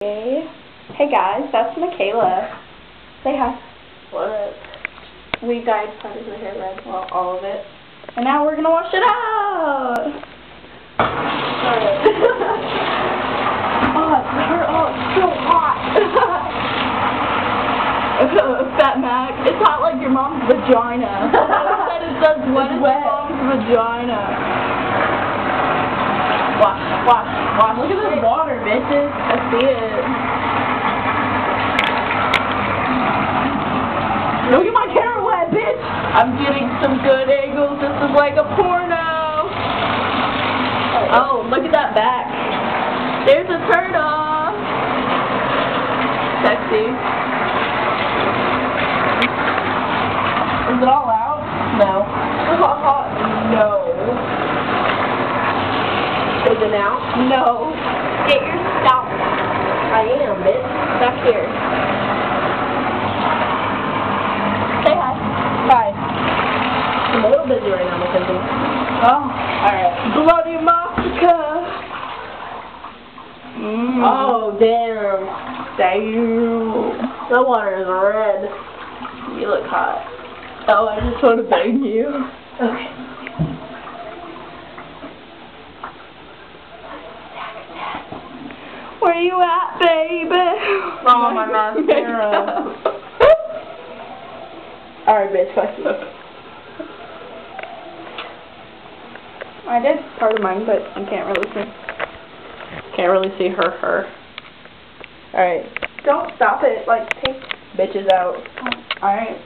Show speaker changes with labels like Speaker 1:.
Speaker 1: Hey. Hey guys, that's Michaela. Say hi.
Speaker 2: What up?
Speaker 1: We dyed part of the hair red, well, all of it. And now we're gonna wash it out! Oh, it's so hot! Fat Mac, it's hot like your mom's vagina. Instead it says wet as your mom's vagina. Wash, wash, wash.
Speaker 2: Look at this water, bitches.
Speaker 1: I see it. Look at my camera wet, bitch! I'm getting some good angles. This is like a porno. Oh, look at that back. There's a turtle. Sexy. Is it all out? No. No.
Speaker 2: Is it out?
Speaker 1: No. Get your scalp.
Speaker 2: I am, bitch.
Speaker 1: Back here. Say hi. Hi.
Speaker 2: I'm a little busy right now, Mackenzie.
Speaker 1: Oh, alright. Bloody massacre.
Speaker 2: Oh, damn.
Speaker 1: Damn.
Speaker 2: That water is red.
Speaker 1: You look hot. Oh, I just want to bang you.
Speaker 2: Okay.
Speaker 1: Where you at, baby?
Speaker 2: Oh, my mascara. Alright, bitch, fuck you.
Speaker 1: I did part of mine, but you can't really see.
Speaker 2: Can't really see her. Alright.
Speaker 1: Don't stop it. Like, take
Speaker 2: Bitches out.
Speaker 1: Alright.